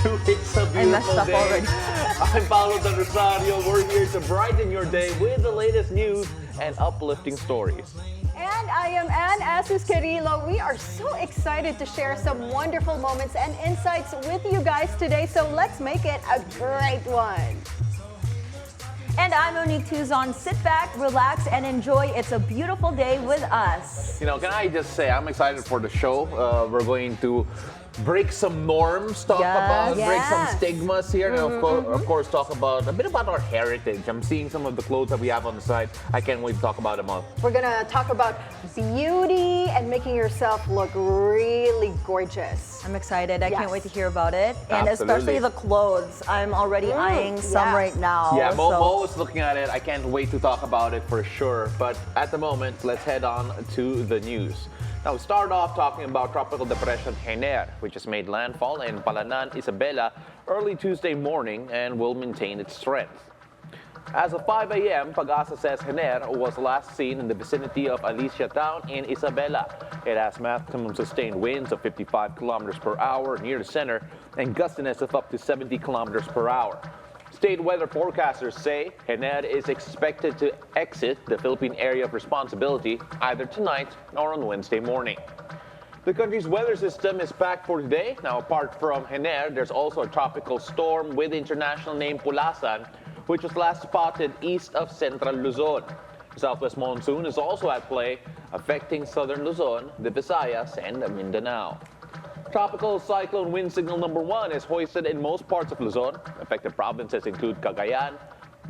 to It's a Beautiful Day. Already. I'm Paolo and Rosario. We're here to brighten your day with the latest news and uplifting stories. And I am Asis-Carilo. We are so excited to share some wonderful moments and insights with you guys today. So let's make it a great one. And I'm Monique Tuzon. Sit back, relax, and enjoy It's a Beautiful Day with us. You know, can I just say, I'm excited for the show. We're going to break some norms, break some stigmas here, and of course, talk about a bit about our heritage. I'm seeing some of the clothes that we have on the side. I can't wait to talk about them all. We're gonna talk about beauty and making yourself look really gorgeous. I'm excited. I can't wait to hear about it. And Absolutely. especially the clothes. I'm already eyeing some right now. Yeah, Mo is looking at it. I can't wait to talk about it for sure. But at the moment, let's head on to the news. Now, we start off talking about Tropical Depression Hener, which has made landfall in Palanan, Isabela early Tuesday morning and will maintain its strength. As of 5 a.m., Pag-asa says Hener was last seen in the vicinity of Alicia Town in Isabela. It has maximum sustained winds of 55 kilometers per hour near the center and gustiness of up to 70 kilometers per hour. State weather forecasters say Hener is expected to exit the Philippine area of responsibility either tonight or on Wednesday morning. The country's weather system is packed for today. Now, apart from Hener, there's also a tropical storm with international name Pulasan, which was last spotted east of central Luzon. Southwest monsoon is also at play, affecting southern Luzon, the Visayas, and Mindanao. Tropical cyclone wind signal number 1 is hoisted in most parts of Luzon. Affected provinces include Cagayan,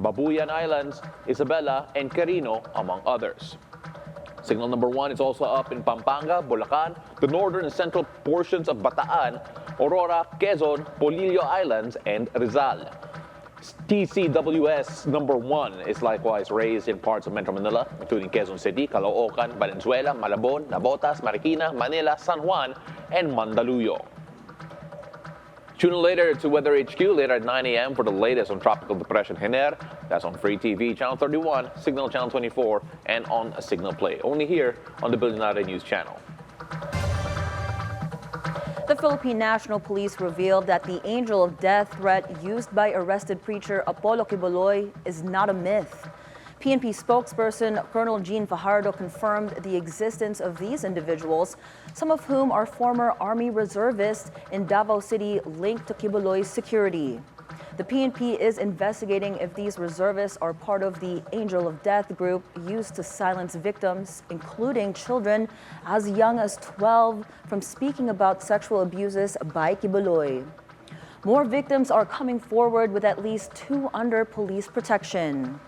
Babuyan Islands, Isabela, and Carino, among others. Signal number 1 is also up in Pampanga, Bulacan, the northern and central portions of Bataan, Aurora, Quezon, Polillo Islands, and Rizal. TCWS number 1 is likewise raised in parts of Metro Manila, including Quezon City, Caloocan, Valenzuela, Malabon, Navotas, Marikina, Manila, San Juan, and Mandaluyong. Tune in later to Weather HQ later at 9 a.m. for the latest on Tropical Depression Hener. That's on Free TV, Channel 31, Cignal Channel 24, and on Cignal Play. Only here on the Billionaire News Channel. The Philippine National Police revealed that the angel of death threat used by arrested preacher Apollo Quiboloy is not a myth. PNP spokesperson Colonel Jean Fajardo confirmed the existence of these individuals, some of whom are former Army reservists in Davao City linked to Quiboloy's security. The PNP is investigating if these reservists are part of the Angel of Death group used to silence victims, including children as young as 12, from speaking about sexual abuses by Quiboloy. More victims are coming forward, with at least 2 under police protection.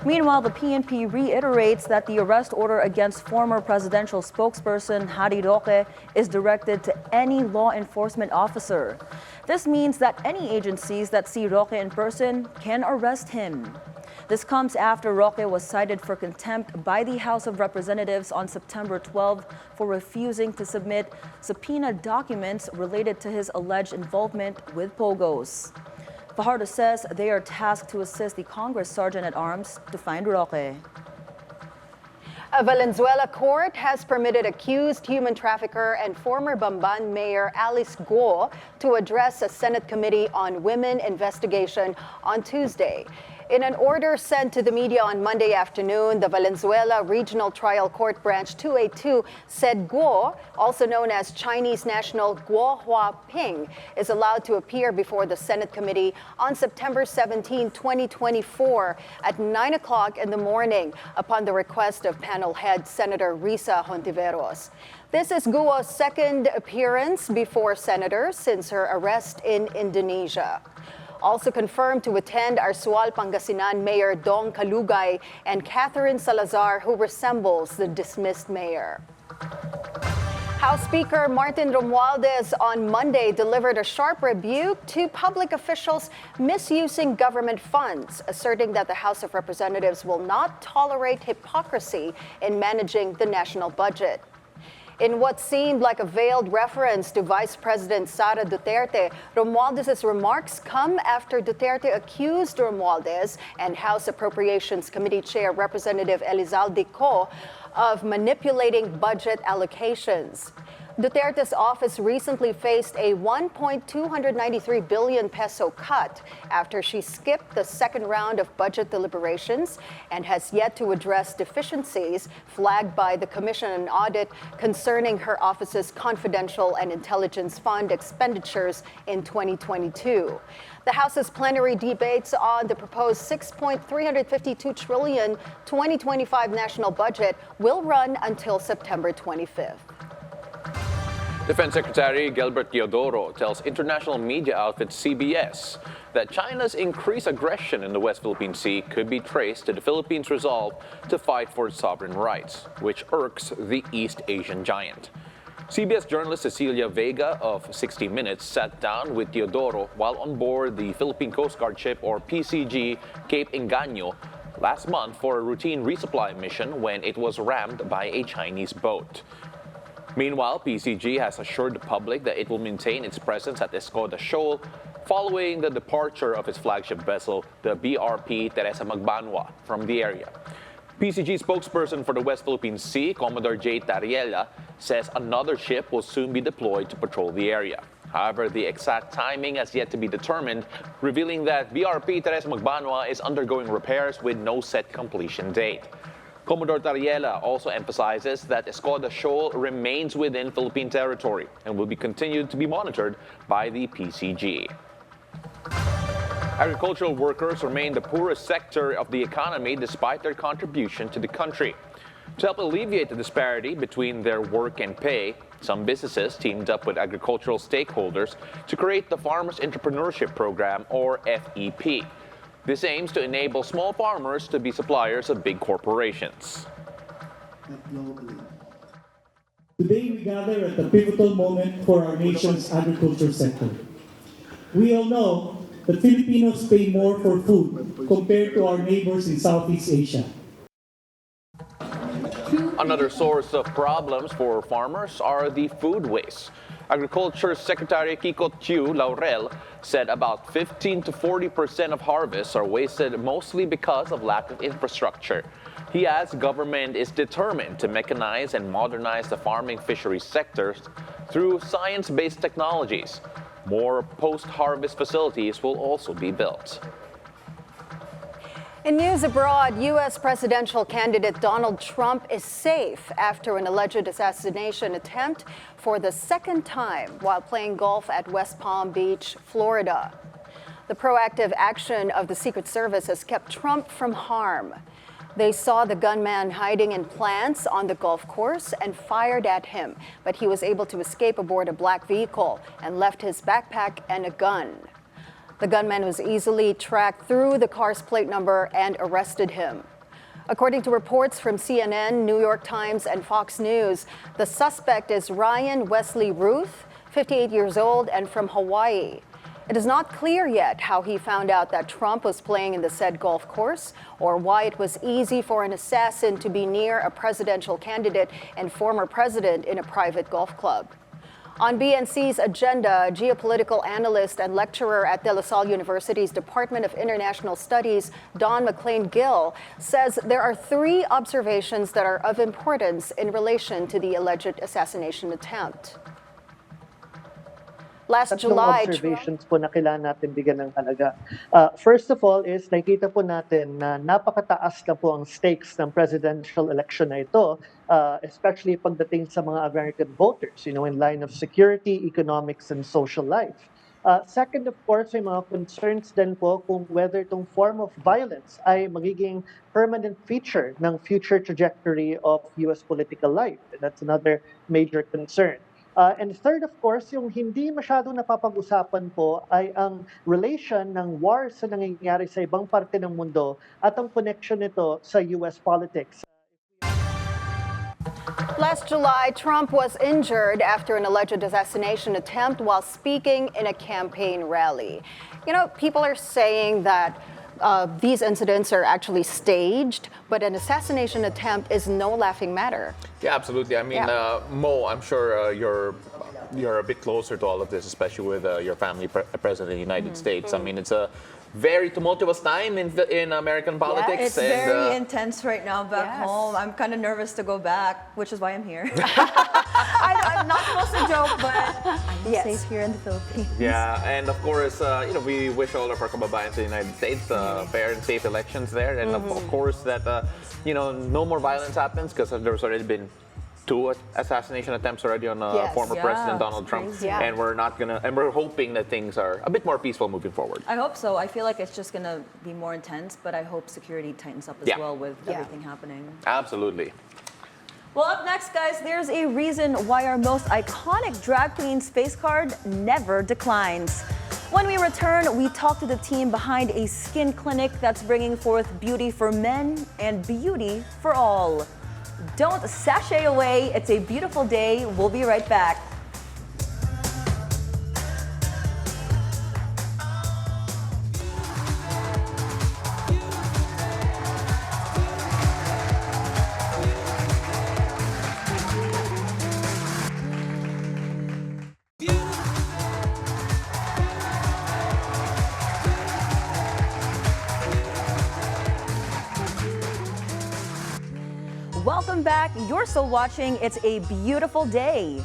Meanwhile, the PNP reiterates that the arrest order against former presidential spokesperson Harry Roque is directed to any law enforcement officer. This means that any agencies that see Roque in person can arrest him. This comes after Roque was cited for contempt by the House of Representatives on September 12 for refusing to submit subpoena documents related to his alleged involvement with Pogos. Fajardo says they are tasked to assist the Congress Sergeant-at-Arms to find Roque. A Valenzuela court has permitted accused human trafficker and former Bamban Mayor Alice Guo to address a Senate Committee on Women investigation on Tuesday. In an order sent to the media on Monday afternoon, the Valenzuela Regional Trial Court Branch 282 said Guo, also known as Chinese national Guo Huaping, is allowed to appear before the Senate Committee on September 17, 2024 at 9 o'clock in the morning upon the request of panel head Senator Risa Hontiveros. This is Guo's second appearance before senators since her arrest in Indonesia. Also confirmed to attend are Sual Pangasinan Mayor Dong Kalugay and Catherine Salazar, who resembles the dismissed mayor. House Speaker Martin Romualdez on Monday delivered a sharp rebuke to public officials misusing government funds, asserting that the House of Representatives will not tolerate hypocrisy in managing the national budget. In what seemed like a veiled reference to Vice President Sara Duterte, Romualdez's remarks come after Duterte accused Romualdez and House Appropriations Committee Chair Representative Elizalde Co of manipulating budget allocations. Duterte's office recently faced a 1.293 billion peso cut after she skipped the second round of budget deliberations and has yet to address deficiencies flagged by the Commission on Audit concerning her office's confidential and intelligence fund expenditures in 2022. The House's plenary debates on the proposed 6.352 trillion 2025 national budget will run until September 25th. Defense Secretary Gilbert Teodoro tells international media outfit CBS that China's increased aggression in the West Philippine Sea could be traced to the Philippines' resolve to fight for its sovereign rights, which irks the East Asian giant. CBS journalist Cecilia Vega of 60 Minutes sat down with Teodoro while on board the Philippine Coast Guard ship, or PCG, Cape Engaño last month for a routine resupply mission when it was rammed by a Chinese boat. Meanwhile, PCG has assured the public that it will maintain its presence at Escoda Shoal following the departure of its flagship vessel, the BRP Teresa Magbanua, from the area. PCG spokesperson for the West Philippine Sea, Commodore J. Tariela, says another ship will soon be deployed to patrol the area. However, the exact timing has yet to be determined, revealing that BRP Teresa Magbanua is undergoing repairs with no set completion date. Commodore Tariela also emphasizes that Escoda Shoal remains within Philippine territory and will be continued to be monitored by the PCG. Agricultural workers remain the poorest sector of the economy despite their contribution to the country. To help alleviate the disparity between their work and pay, some businesses teamed up with agricultural stakeholders to create the Farmers Entrepreneurship Program, or FEP. This aims to enable small farmers to be suppliers of big corporations. Today we gather at a pivotal moment for our nation's agriculture sector. We all know that Filipinos pay more for food compared to our neighbors in Southeast Asia. Another source of problems for farmers are the food waste. Agriculture Secretary Kiko Chiu Laurel said about 15 to 40% of harvests are wasted mostly because of lack of infrastructure. He adds government is determined to mechanize and modernize the farming fisheries sectors through science-based technologies. More post-harvest facilities will also be built. In news abroad, U.S. presidential candidate Donald Trump is safe after an alleged assassination attempt for the second time while playing golf at West Palm Beach, Florida. The proactive action of the Secret Service has kept Trump from harm. They saw the gunman hiding in plants on the golf course and fired at him, but he was able to escape aboard a black vehicle and left his backpack and a gun. The gunman was easily tracked through the car's plate number and arrested him. According to reports from CNN, New York Times, and Fox News, the suspect is Ryan Wesley Ruth, 58 years old and from Hawaii. It is not clear yet how he found out that Trump was playing in the said golf course or why it was easy for an assassin to be near a presidential candidate and former president in a private golf club. On BNC's agenda, geopolitical analyst and lecturer at De La Salle University's Department of International Studies, Don McLean Gill, says there are three observations that are of importance in relation to the alleged assassination attempt. Last July, observations po na kailangan natin bigyan ng halaga. First of all is nakita po natin na napakataas na po ang stakes ng presidential election na ito, especially pagdating sa mga American voters, in line of security, economics, and social life. Second, of course, may mga concerns din po kung whether itong form of violence ay magiging permanent feature ng future trajectory of U.S. political life. And that's another major concern. And third, of course, yung hindi masyadong napapag-usapan po ay ang relation ng wars na nangyayari sa ibang parte ng mundo at ang connection nito sa U.S. politics. Last July, Trump was injured after an alleged assassination attempt while speaking in a campaign rally. People are saying that these incidents are actually staged, but an assassination attempt is no laughing matter. Yeah, absolutely. I mean, Mo, I'm sure you're a bit closer to all of this, especially with your family president of the United States. I mean, it's a very tumultuous time in American politics. Yeah, it's very intense right now back home. I'm kind of nervous to go back, which is why I'm here. I not supposed to joke, but I'm Yes. safe here in the Philippines. Yeah, and of course, we wish all of our kababayans in the United States fair and safe elections there, and of course that no more violence happens because there's already been 2 assassination attempts already on Yes. former Yeah, President Donald it's Trump, crazy. Yeah. and we're hoping that things are a bit more peaceful moving forward. I hope so. I feel like it's just gonna be more intense, but I hope security tightens up as Yeah. well with Yeah. everything happening. Absolutely. Well, up next, guys, there's a reason why our most iconic drag queen's face card never declines. When we return, we talk to the team behind a skin clinic that's bringing forth beauty for men and beauty for all. Don't sashay away. It's a beautiful day. We'll be right back. Welcome back. You're still watching It's a Beautiful Day.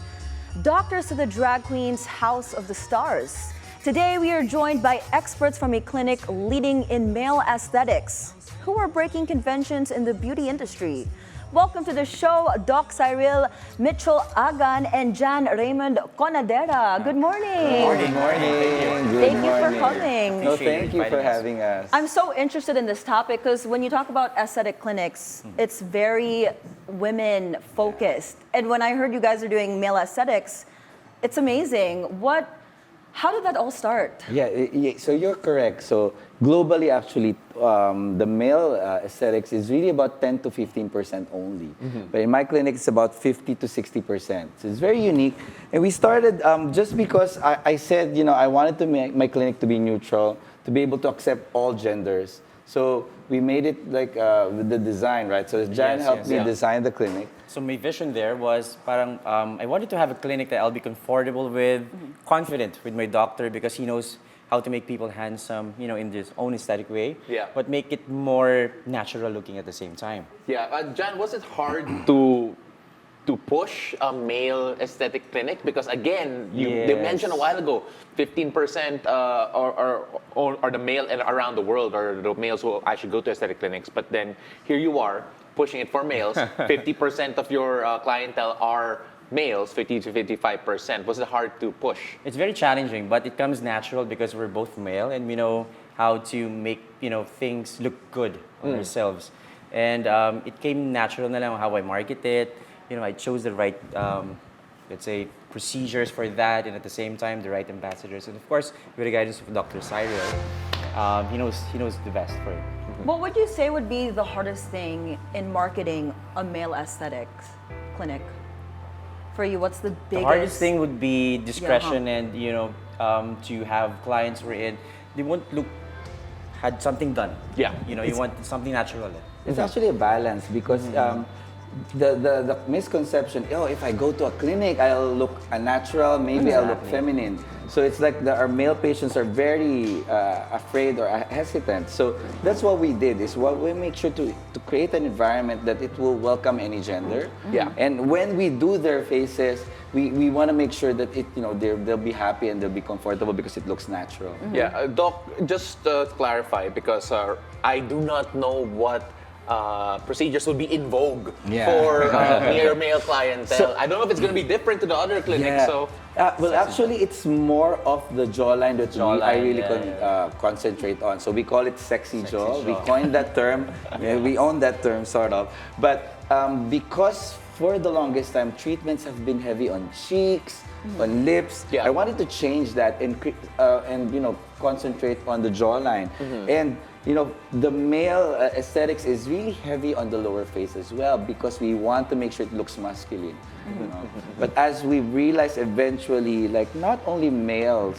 Doctors to the Drag Queen's House of the Stars. Today we are joined by experts from a clinic leading in male aesthetics who are breaking conventions in the beauty industry. Welcome to the show, Doc Cyril, Michel, Agan, and Jan Raymond Conadera. Good morning. Good morning. Good Thank you for morning. coming. No, thank you for having us. I'm so interested in this topic because when you talk about aesthetic clinics, it's very women focused. And when I heard you guys are doing male aesthetics, it's amazing. How did that all start? So you're correct. So globally, actually, the male aesthetics is really about 10 to 15% only. But in my clinic, it's about 50 to 60%. So it's very unique. And we started just because I said, I wanted to make my clinic to be neutral, to be able to accept all genders. So we made it like with the design, right? So Jan helped me design the clinic. So my vision there was parang I wanted to have a clinic that I'll be comfortable with, confident with my doctor because he knows how to make people handsome, in his own aesthetic way, but make it more natural looking at the same time. Yeah, Jan, was it hard to push a male aesthetic clinic? Because again, they mentioned a while ago, 15% are the male and around the world are the males who actually go to aesthetic clinics. But then here you are pushing it for males. 50% of your clientele are males, 50 to 55%. Was it hard to push? It's very challenging, but it comes natural because we're both male and we know how to make things look good on ourselves. And it came natural na lang how I market it. I chose the right, let's say, procedures for that, and at the same time, the right ambassadors. And of course, with the guidance of Dr. Cyril, he knows the best for it. What would you say would be the hardest thing in marketing a male aesthetics clinic? For you, what's the biggest? The hardest thing would be discretion and, to have clients wherein they won't had something done. Yeah. You want something natural. It's actually a balance because the misconception, if I go to a clinic, I'll look unnatural, maybe I'll look feminine. So it's like our male patients are very afraid or hesitant. So that's what we did, is what we make sure to create an environment that it will welcome any gender. Yeah. And when we do their faces, we want to make sure that they'll be happy and they'll be comfortable because it looks natural. Yeah, Doc, just to clarify, because I do not know what procedures would be in vogue for mere male clientele. So- I don't know if it's going to be different to the other clinics. So well, actually, it's more of the jawline that I really yeah. concentrate on. So we call it sexy jaw. We coined that term. We own that term, sort of. But because for the longest time, treatments have been heavy on cheeks, on lips. I wanted to change that and concentrate on the jawline. And the male aesthetics is really heavy on the lower face as well because we want to make sure it looks masculine. But as we realized eventually, like not only males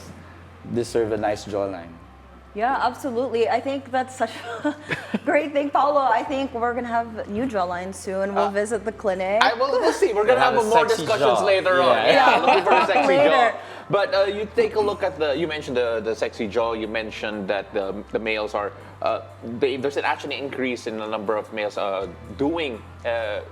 deserve a nice jawline. Yeah, absolutely. I think that's such a great thing, Paolo. I think we're gonna have new jawlines soon. We'll visit the clinic. We'll see. We're gonna have a more sexy discussions jaw. later on. Yeah. Looking for the sexy Later. jaw. But you take a look at you mentioned the sexy jaw. You mentioned that the males are there's an actually increase in the number of males doing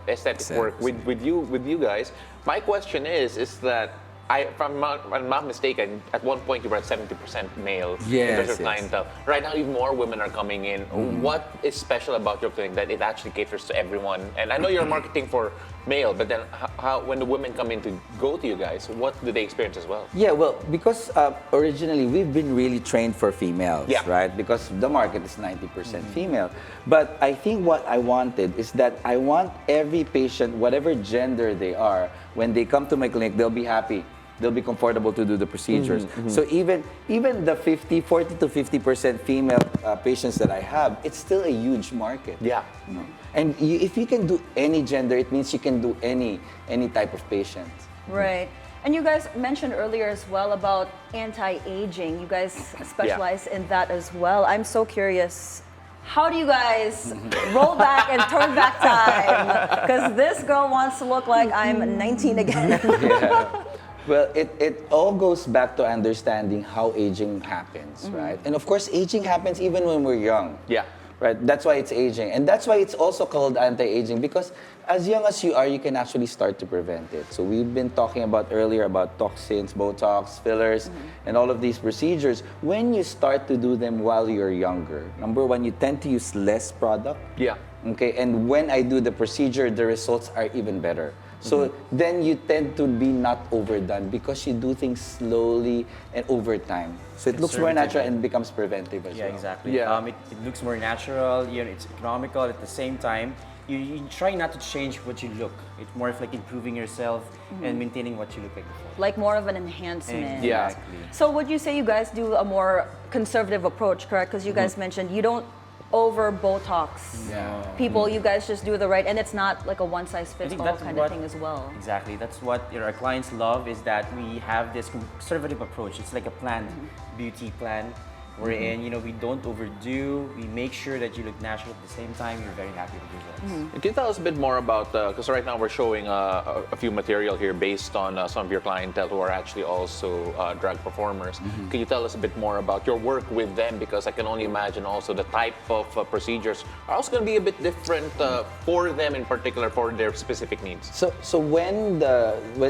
aesthetic work with you guys. My question is that if I'm not mistaken, at one point you were at 70% male in terms of clientele. Right now, even more women are coming in. What is special about your clinic that it actually caters to everyone? And I know you're marketing for male, but then how when the women come in to go to you guys, what do they experience as well? Yeah, well, because originally we've been really trained for females, Yeah. right? Because the market is 90% female. But I think what I wanted is that I want every patient, whatever gender they are, when they come to my clinic, they'll be happy. They'll be comfortable to do the procedures. So even the 40 to 50% female patients that I have, it's still a huge market. Yeah. You know? And if you can do any gender, it means you can do any type of patient. Right. And you guys mentioned earlier as well about anti-aging. You guys specialize in that as well. I'm so curious. How do you guys roll back and turn back time? Because this girl wants to look like I'm 19 again. Yeah. Well, it all goes back to understanding how aging happens, right? And of course, aging happens even when we're young. Yeah. Right? That's why it's aging. And that's why it's also called anti-aging, because as young as you are, you can actually start to prevent it. So we've been talking about earlier about toxins, Botox, fillers, and all of these procedures. When you start to do them while you're younger, number one, you tend to use less product. Yeah. Okay, and when I do the procedure, the results are even better. So then you tend to be not overdone because you do things slowly and over time. So it looks more natural and becomes preventive as well. Yeah, exactly. Yeah. It looks more natural. You know, it's economical at the same time. You try not to change what you look. It's more of like improving yourself and maintaining what you look like before. Like more of an enhancement. Yeah. Exactly. So would you say you guys do a more conservative approach, correct? Because you guys mentioned you don't over Botox people. You guys just do the right, and it's not like a one size I fits think all that's kind what- of thing as well. Exactly. That's what our clients love, is that we have this conservative approach. It's like a planned beauty plan. We're in, we don't overdo. We make sure that you look natural at the same time. You're very happy with results. Can you tell us a bit more about, because right now we're showing a few material here based on some of your clientele who are actually also drag performers. Can you tell us a bit more about your work with them? Because I can only imagine also the type of procedures are also going to be a bit different for them in particular, for their specific needs. So when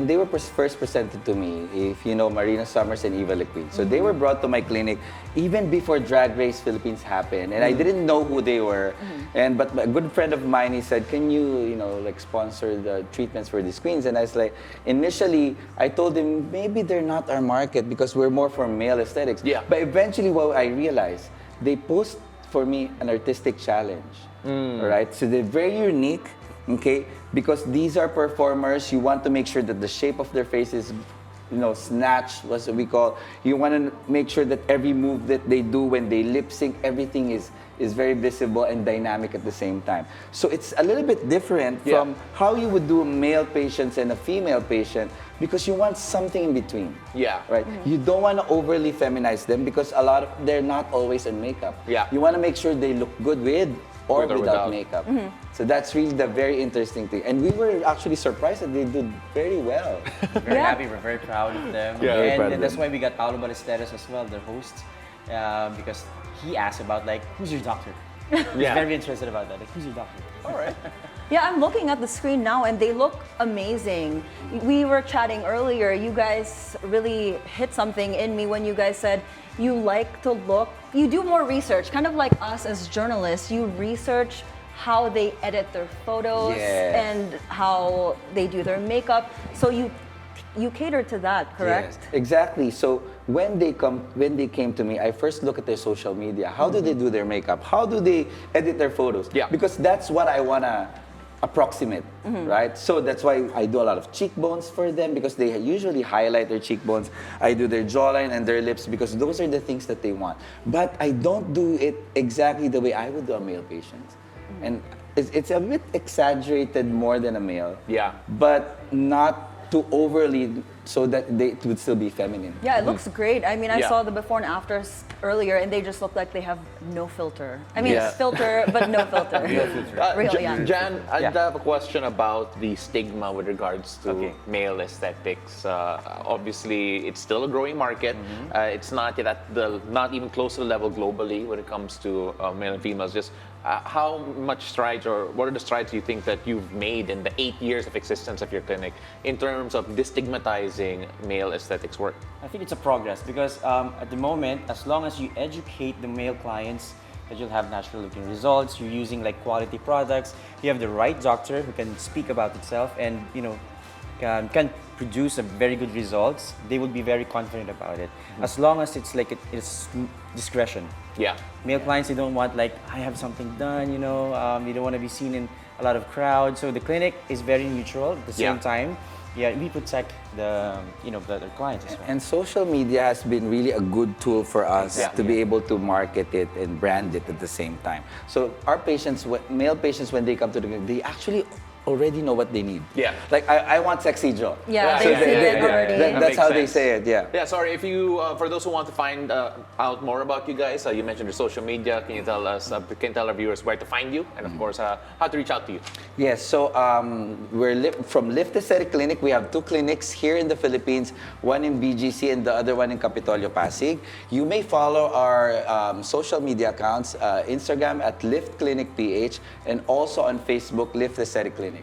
they were first presented to me, if you know Marina Summers and Eva Liquid, so they were brought to my clinic even before Drag Race Philippines happened, and I didn't know who they were. But a good friend of mine, he said, "Can you like sponsor the treatments for these queens?" And I was like, initially I told him maybe they're not our market because we're more for male aesthetics. Yeah. But eventually, what I realized, they posed for me an artistic challenge. All right, so they're very unique. Okay, because these are performers, you want to make sure that the shape of their face is snatched, what we call. You want to make sure that every move that they do when they lip sync, everything is very visible and dynamic at the same time. So it's a little bit different from how you would do male patients and a female patient, because you want something in between. Yeah. Right? You don't want to overly feminize them because they're not always in makeup. Yeah. You want to make sure they look good with or With or without without. makeup. So that's really the very interesting thing. And we were actually surprised that they did very well. Very happy. We're very proud of them. Yeah, very proud of and that's them. why we got Paolo Ballesteros as well, their host, because he asked about who's your doctor? He's very interested about that. Who's your doctor? All right. Yeah, I'm looking at the screen now and they look amazing. We were chatting earlier. You guys really hit something in me when you guys said you like to look, you do more research, kind of like us as journalists. You research how they edit their photos and how they do their makeup. So you cater to that, correct? Yes, exactly. So when they came to me, I first look at their social media. How do they do their makeup? How do they edit their photos? Yeah. Because that's what I wanna approximate, right? So that's why I do a lot of cheekbones for them, because they usually highlight their cheekbones. I do their jawline and their lips because those are the things that they want. But I don't do it exactly the way I would do a male patient. And it's a bit exaggerated more than a male. Yeah. But not to overly so that it would still be feminine. Yeah, it looks great. I mean, I Yeah. saw the before and afters earlier, and they just look like they have no filter. I mean, Yeah. it's filter, but no filter. Real young. Jan, I Yeah. have a question about the stigma with regards to Okay. male aesthetics. Obviously, it's still a growing market. It's not yet not even close to the level globally when it comes to male and females. Just how much strides, or what are the strides you think that you've made in the 8 years of existence of your clinic in terms of destigmatizing male aesthetics work? I think it's a progress because at the moment, as long as you educate the male clients that you'll have natural looking results, you're using like quality products, you have the right doctor who can speak about itself and can produce a very good results, they will be very confident about it. As long as it's like it's discretion. Yeah. Male clients, they don't want like, I have something done, they don't want to be seen in a lot of crowds. So the clinic is very neutral at the same Yeah. time. Yeah, we protect the clients as well. And social media has been really a good tool for us Yeah. to be able to market it and brand it at the same time. So our patients, male patients, when they come to the clinic, they actually already know what they need. Yeah. Like, I want sexy jaw. Yeah, So they yeah, see yeah, it yeah, already. yeah. That That's makes how they sense. say it, yeah. Yeah, sorry, if you, for those who want to find out more about you guys, you mentioned your social media. Can you tell us, can you tell our viewers where to find you? And of course, how to reach out to you? Yes, so we're from Lift Aesthetic Clinic. We have 2 clinics here in the Philippines, one in BGC and the other one in Capitolio, Pasig. You may follow our social media accounts, Instagram at Lift Clinic PH, and also on Facebook, Lift Aesthetic Clinic.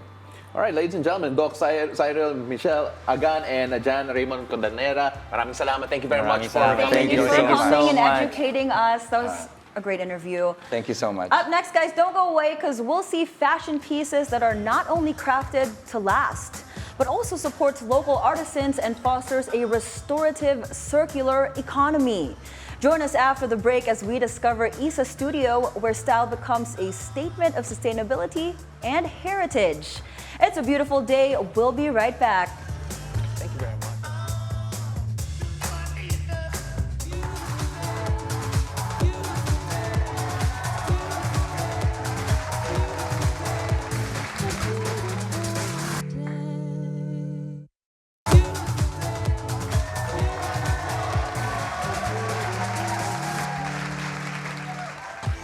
All right, ladies and gentlemen, Doc Cyril, Michel, Agan, and Jan, Raymond, Conadera. Maraming salamat. Thank you very much Maraming for salamat. coming. Thank you for so much. coming and So much. educating us. That was a great interview. Thank you so much. Up next, guys, don't go away because we'll see fashion pieces that are not only crafted to last, but also supports local artisans and fosters a restorative circular economy. Join us after the break as we discover Yssa Studio, where style becomes a statement of sustainability and heritage. It's a beautiful day. We'll be right back. Thank you very much.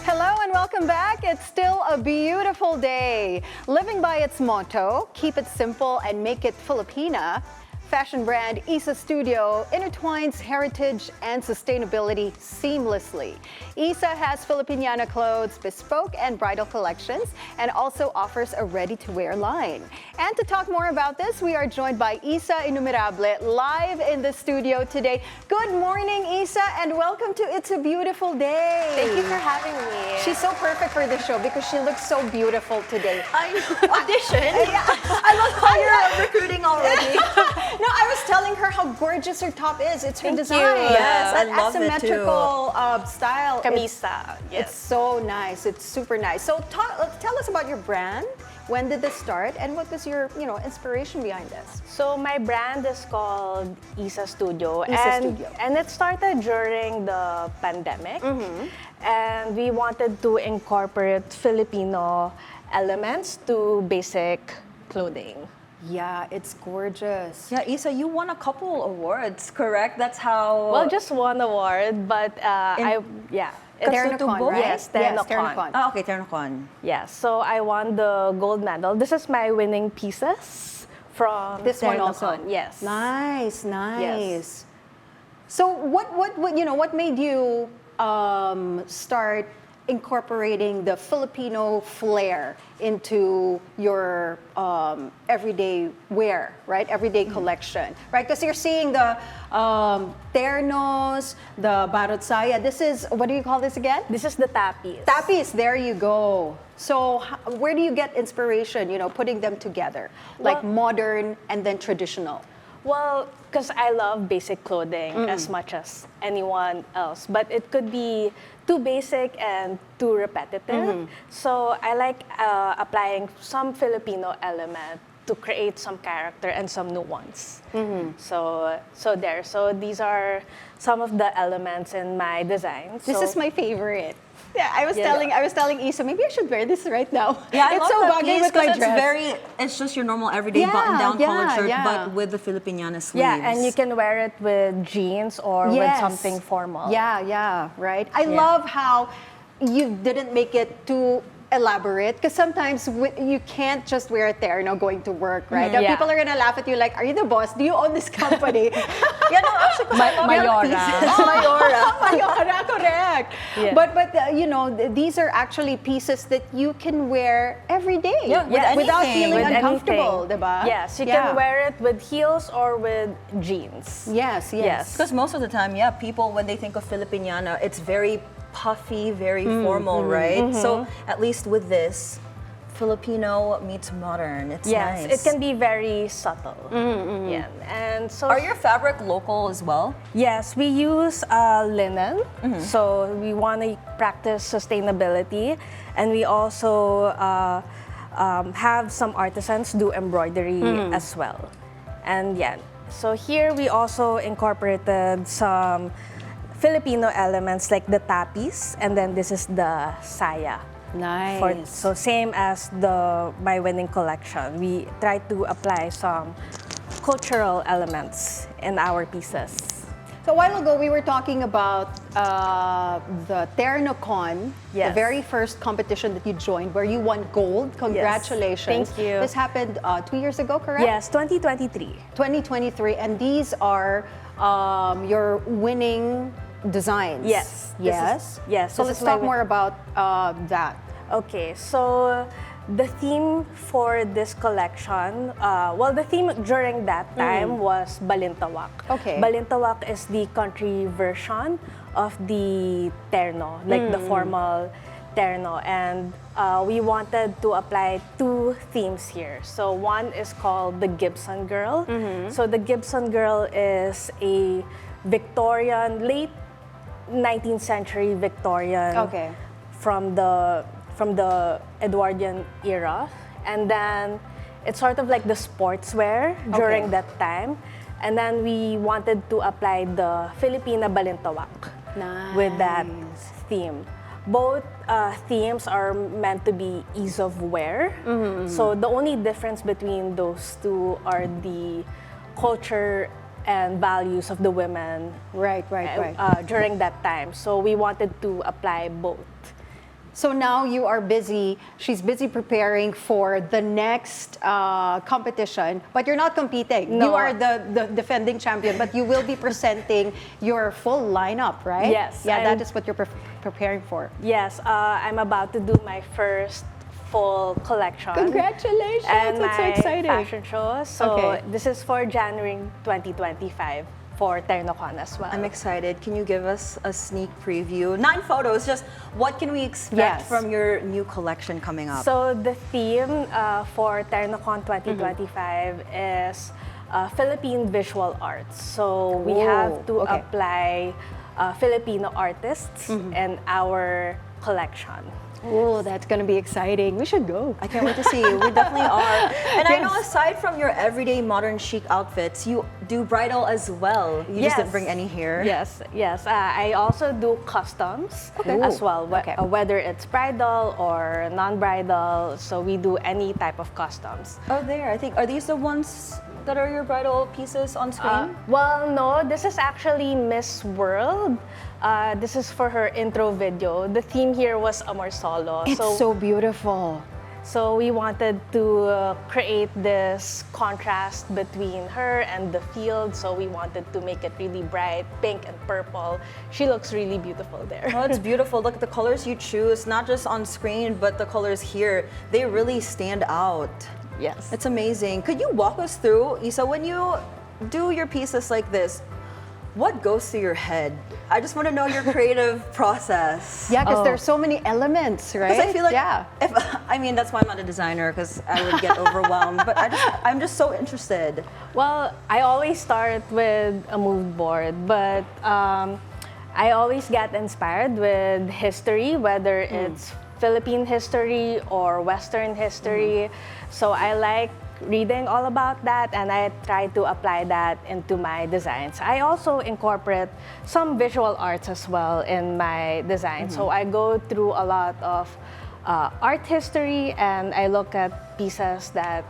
Hello and welcome back. It's still a beautiful day. Living by its motto, keep it simple and make it Filipina, fashion brand Yssa Studio intertwines heritage and sustainability seamlessly. Yssa has Filipiniana clothes, bespoke and bridal collections, and also offers a ready-to-wear line. And to talk more about this, we are joined by Yssa Innumerable live in the studio today. Good morning, Yssa, and welcome to It's a Beautiful Day. Thank you for having me. She's so perfect for this show because she looks so beautiful today. I audition. I love how you're recruiting already. No, I was telling her how gorgeous her top is. It's her Thank design. you. Yes, I That love it too. asymmetrical style. Camisa. It's so nice. It's super nice. So tell us about your brand. When did this start, and what was your inspiration behind this? So my brand is called Yssa Studio, Yssa Studio. and it started during the pandemic, and we wanted to incorporate Filipino elements to basic clothing. Yeah, it's gorgeous. Yeah, Yssa, you won a couple awards, correct? That's how. Well, just one award, but it's Ternocon, right? Yes, Ternocon. Oh, okay, Ternocon. Yes, so I won the gold medal. This is my winning pieces from This one also. Ternocon. Yes. Nice, nice. So what made you start incorporating the Filipino flair into your everyday wear, right? Everyday collection, right? Because you're seeing the ternos, the barotsaya. This is, what do you call this again? This is the tapis. Tapis, there you go. So where do you get inspiration, putting them together? Like Well- modern and then traditional. Well, because I love basic clothing as much as anyone else, but it could be too basic and too repetitive. So I like applying some Filipino element to create some character and some nuance. So these are some of the elements in my design. This is my favorite. Yeah, I was telling Yssa, maybe I should wear this right now. Yeah, I it's love so that bagay piece with my 'cause dress. it's just your normal everyday Yeah, button-down collared shirt, yeah. but with the Filipiniana sleeves. Yeah, and you can wear it with jeans or with Yes. something formal. Yeah, right. I love how you didn't make it too elaborate, because sometimes you can't just wear it there, going to work, right? Yeah. People are gonna laugh at you like, are you the boss? Do you own this company? Yeah, no, actually, 'cause I love your Mayora. pieces. Mayora, correct. Yeah. But these are actually pieces that you can wear every day. Yeah, with without anything. feeling With uncomfortable, anything. diba? Yes, you Yeah. can wear it with heels or with jeans. Yes. Because most of the time, people, when they think of Filipiniana, it's very puffy, very formal, right? So at least with this, Filipino meets modern. It's Yes, nice. it can be very subtle. Yeah, and so Are your fabric local as well? yes, we use linen, so we want to practice sustainability, and we also have some artisans do embroidery as well. And so here we also incorporated some Filipino elements like the tapis, and then this is the saya. Nice. So same as my winning collection, we try to apply some cultural elements in our pieces. So a while ago, we were talking about the Ternocon, the Yes. very first competition that you joined, where you won gold. Congratulations. Thank you. This happened 2 years ago, correct? Yes, 2023. 2023. And these are your winning designs. Yes. Yes? Yes, So let's this is my talk more about that. Okay, so the theme for this collection, the theme during that time was Balintawak. Okay. Balintawak is the country version of the terno, like the formal terno. And we wanted to apply two themes here. So one is called the Gibson Girl. So the Gibson Girl is a Victorian, late 19th century Victorian Okay. from the Edwardian era, and then it's sort of like the sportswear during Okay. that time, and then we wanted to apply the Filipina Balintawak with that theme. Both themes are meant to be ease of wear, so the only difference between those two are the culture and values of the women Right. during that time. So we wanted to apply both. So now you are busy, she's busy preparing for the next competition, but you're not competing. No. You are the defending champion, but you will be presenting your full lineup, right? Yes, Yeah, that I'm- is what you're preparing for. Yes, I'm about to do my first full collection. Congratulations, And that's so my exciting. fashion show. So Okay. this is for January 2025 for Ternocon as well. I'm excited. Can you give us a sneak preview? Not in photos, just what can we expect Yes. from your new collection coming up? So the theme for Ternocon 2025 is Philippine visual arts. So we Oh, have to okay. apply Filipino artists in our collection. Oh, that's gonna be exciting. We should go. I can't wait to see you. We definitely are. And I know Yes. aside from your everyday modern chic outfits, you do bridal as well. You just didn't Yes. bring any here. Yes. I also do customs as well, Okay. whether it's bridal or non-bridal. So we do any type of customs. Oh, there. I think, are these the ones that are your bridal pieces on screen? Well, no, this is actually Miss World. This is for her intro video. The theme here was Amor Solo. It's so beautiful. So we wanted to create this contrast between her and the field. So we wanted to make it really bright, pink and purple. She looks really beautiful there. Oh, it's beautiful. Look at the colors you choose, not just on screen, but the colors here. They really stand out. Yes. It's amazing. Could you walk us through, Yssa, when you do your pieces like this, what goes through your head? I just want to know your creative process. Yeah, because there's so many elements, right? Because I feel like, yeah. that's why I'm not a designer, because I would get overwhelmed. But I'm just so interested. Well, I always start with a mood board, but I always get inspired with history, whether it's Philippine history or Western history. So I like reading all about that, and I try to apply that into my designs. I also incorporate some visual arts as well in my design. So I go through a lot of art history, and I look at pieces that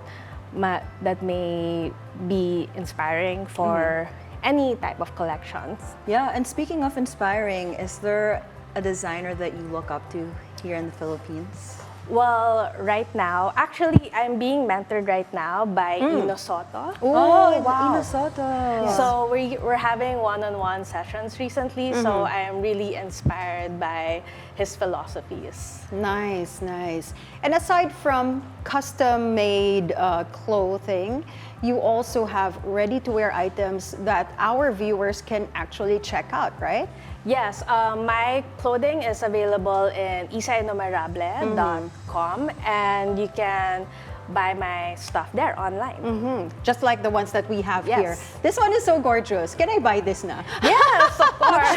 may be inspiring for any type of collections. Yeah, and speaking of inspiring, is there a designer that you look up to here in the Philippines? Well, right now, actually, I'm being mentored right now by Ino Soto. Oh, wow. Ina Soto. So we're having one-on-one sessions recently, so I am really inspired by his philosophies. Nice, nice. And aside from custom-made clothing, you also have ready-to-wear items that our viewers can actually check out, right? Yes, my clothing is available in isainumerable.com, and you can buy my stuff there online. Just like the ones that we have Yes. here. This one is so gorgeous. Can I buy this now? Yes, of course.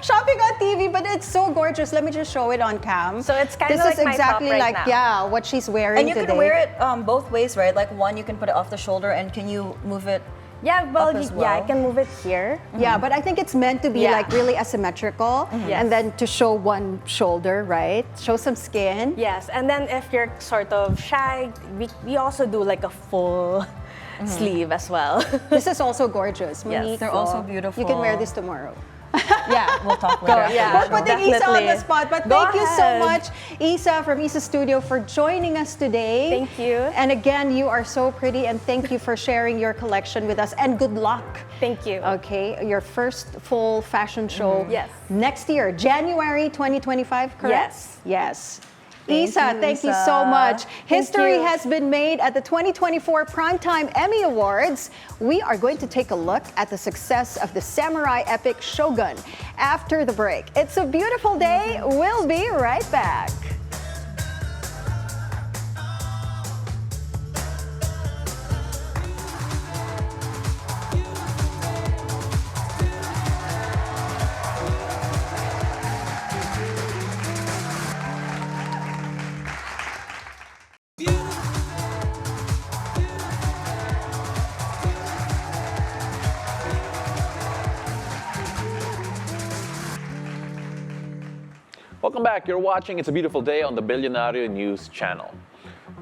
Shopping on TV, but it's so gorgeous. Let me just show it on cam. So it's kind of this like is my exactly top right like now. yeah, what she's wearing And you today. can wear it both ways, right? Like one, you can put it off the shoulder, and can you move it? Yeah, well, Up as yeah, I well. can move it here. Yeah, but I think it's meant to be Yeah. like really asymmetrical, Yes. and then to show one shoulder, right? Show some skin. Yes, and then if you're sort of shy, we also do like a full sleeve as well. This is also gorgeous. Yes, Monique, they're also beautiful. You can wear this tomorrow. Yeah, we'll talk later. yeah. We're putting Yssa on the Definitely. spot, but Go thank you so ahead. much, Yssa from Yssa Studio, for joining us today. Thank you. And again, you are so pretty, and thank you for sharing your collection with us, and good luck. Thank you. Okay, your first full fashion show Yes. next year, January 2025, correct? Yes. Yes. Thank Yssa, you, thank you Yssa. so much. History you. has been made at the 2024 Primetime Emmy Awards. We are going to take a look at the success of the samurai epic Shogun after the break. It's a beautiful day. We'll be right back. Welcome back. You're watching It's a Beautiful Day on the Billionario News Channel.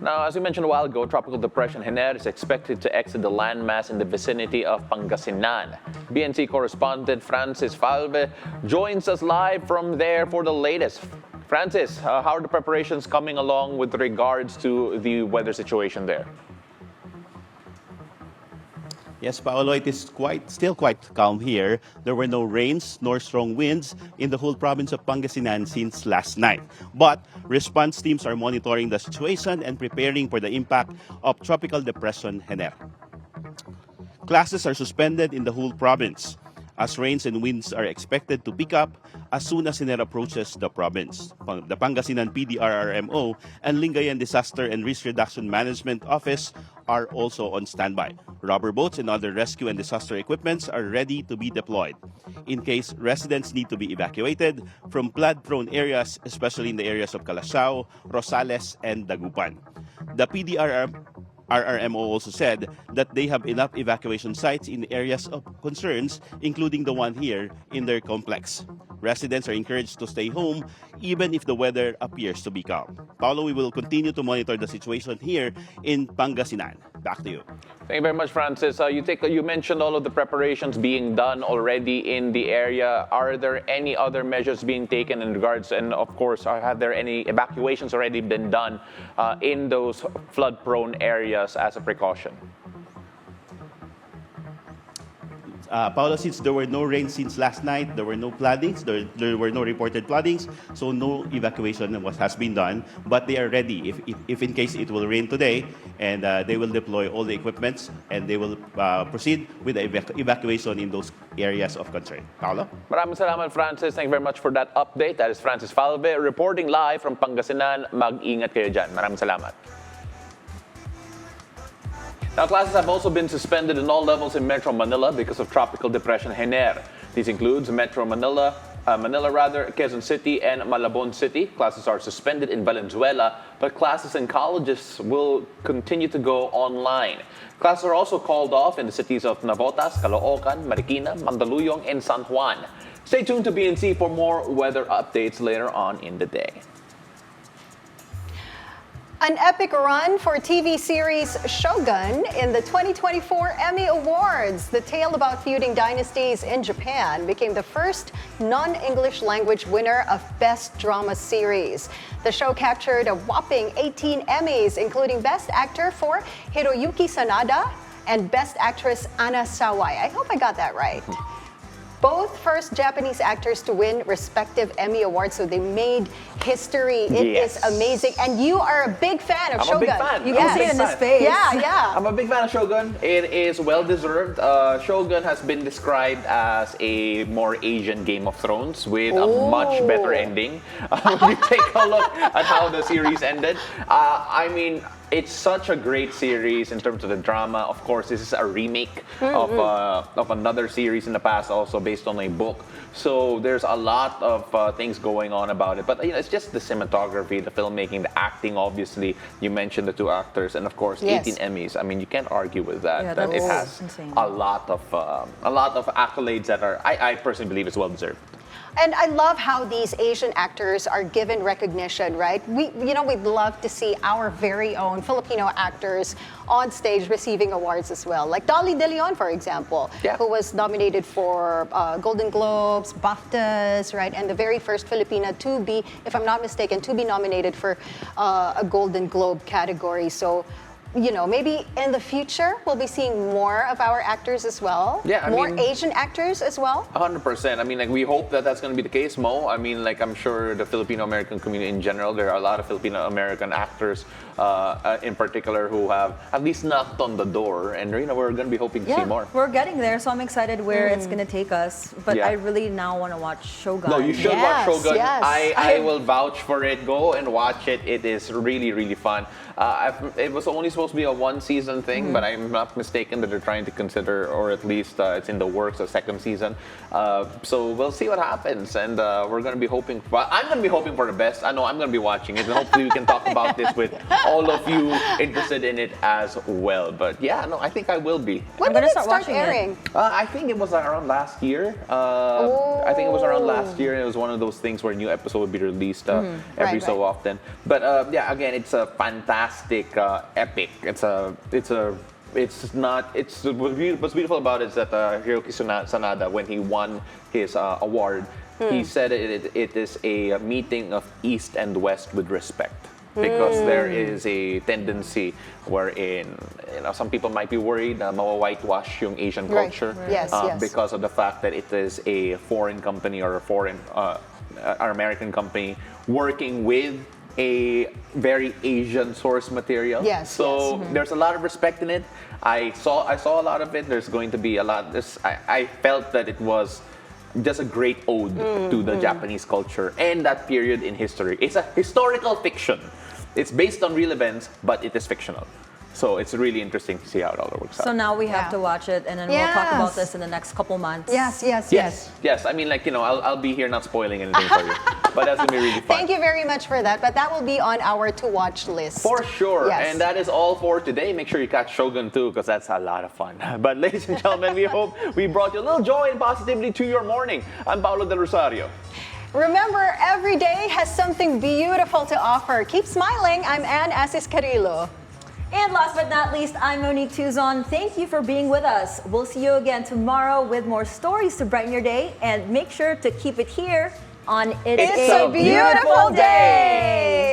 Now, as we mentioned a while ago, Tropical Depression Hiner is expected to exit the landmass in the vicinity of Pangasinan. BNC correspondent Francis Falve joins us live from there for the latest. Francis, how are the preparations coming along with regards to the weather situation there? Yes, Paolo, it is still quite calm here. There were no rains nor strong winds in the whole province of Pangasinan since last night. But response teams are monitoring the situation and preparing for the impact of Tropical Depression Hiner. Classes are suspended in the whole province as rains and winds are expected to pick up as soon as Hiner approaches the province. The Pangasinan PDRRMO and Lingayen Disaster and Risk Reduction Management Office are also on standby. Rubber boats and other rescue and disaster equipments are ready to be deployed in case residents need to be evacuated from flood-prone areas, especially in the areas of Calasiao, Rosales, and Dagupan. The PDRRMO also said that they have enough evacuation sites in areas of concerns, including the one here in their complex. Residents are encouraged to stay home even if the weather appears to be calm. Paolo, we will continue to monitor the situation here in Pangasinan. Back to you. Thank you very much, Francis. You mentioned all of the preparations being done already in the area. Are there any other measures being taken in regards, and of course, have there any evacuations already been done in those flood-prone areas as a precaution? Paolo, since there were no rain since last night, there were no floodings, there were no reported floodings, so no evacuation has been done. But they are ready if in case it will rain today, and they will deploy all the equipments and they will proceed with the evacuation in those areas of concern. Paolo? Maraming salamat, Francis. Thank you very much for that update. That is Francis Falve reporting live from Pangasinan. Mag-ingat kayo dyan. Maraming salamat. Now, classes have also been suspended in all levels in Metro Manila because of Tropical Depression Hiner. These includes Metro Manila, Manila rather, Quezon City, and Malabon City. Classes are suspended in Valenzuela, but classes in colleges will continue to go online. Classes are also called off in the cities of Navotas, Caloocan, Marikina, Mandaluyong, and San Juan. Stay tuned to BNC for more weather updates later on in the day. An epic run for TV series Shogun in the 2024 Emmy Awards. The tale about feuding dynasties in Japan became the first non-English language winner of Best Drama Series. The show captured a whopping 18 Emmys, including Best Actor for Hiroyuki Sanada and Best Actress Anna Sawai. I hope I got that right. Both first Japanese actors to win respective Emmy Awards, so they made history. It is amazing. And you are a big fan of Shogun. I'm a big fan. You can see it in his face. Yeah. I'm a big fan of Shogun. It is well-deserved. Shogun has been described as a more Asian Game of Thrones with a much better ending. When you take a look at how the series ended, I mean, it's such a great series in terms of the drama. Of course, this is a remake of another series in the past, also based on a book. So there's a lot of things going on about it. But it's just the cinematography, the filmmaking, the acting. Obviously, you mentioned the two actors, and of course, 18 Emmys. I mean, you can't argue with that. Yeah, that it has insane. a lot of accolades that are, I personally believe, is well deserved. And I love how these Asian actors are given recognition, right? We'd love to see our very own Filipino actors on stage receiving awards as well. Like Dolly De Leon, for example, who was nominated for Golden Globes, BAFTAs, right? And the very first Filipina to be, if I'm not mistaken, to be nominated for a Golden Globe category. So, maybe in the future, we'll be seeing more of our actors as well. Yeah, more Asian actors as well. 100%. I mean, we hope that that's going to be the case, Mo. I mean, I'm sure the Filipino-American community in general, there are a lot of Filipino-American actors in particular who have at least knocked on the door. And, we're going to be hoping to see more. We're getting there, so I'm excited where it's going to take us. But I really now want to watch Shogun. No, you should watch Shogun. Yes. I will vouch for it. Go and watch it. It is really, really fun. It was only supposed to be a one-season thing, but I'm not mistaken that they're trying to consider, or at least it's in the works, a second season. So we'll see what happens, and we're going to be hoping. Well, I'm going to be hoping for the best. I know I'm going to be watching it, and hopefully we can talk about this with all of you interested in it as well. But I think I will be. When did it start airing? I think it was around last year. I think it was around last year, and it was one of those things where a new episode would be released every so often. But again, it's a fantastic epic. What's beautiful about it is that Hiroki Sanada, when he won his award, he said it is a meeting of East and West with respect. Because there is a tendency wherein some people might be worried na mawa-whitewash yung Asian culture because of the fact that it is a foreign company or a foreign American company working with a very Asian source material. So there's a lot of respect in it. I saw a lot of it. There's going to be a lot. I felt that it was just a great ode to the Japanese culture and that period in history. It's a historical fiction. It's based on real events, but it is fictional. So it's really interesting to see how it all works out. So now we have to watch it, and then we'll talk about this in the next couple months. Yes. I mean, I'll be here not spoiling anything for you. But that's going to be really fun. Thank you very much for that. But that will be on our to-watch list. For sure. Yes. And that is all for today. Make sure you catch Shogun too, because that's a lot of fun. But ladies and gentlemen, we hope we brought you a little joy and positivity to your morning. I'm Paolo de Rosario. Remember, every day has something beautiful to offer. Keep smiling. I'm Asis-Carilo. And last but not least, I'm Monique Tuzon. Thank you for being with us. We'll see you again tomorrow with more stories to brighten your day. And make sure to keep it here on It's a Beautiful Day.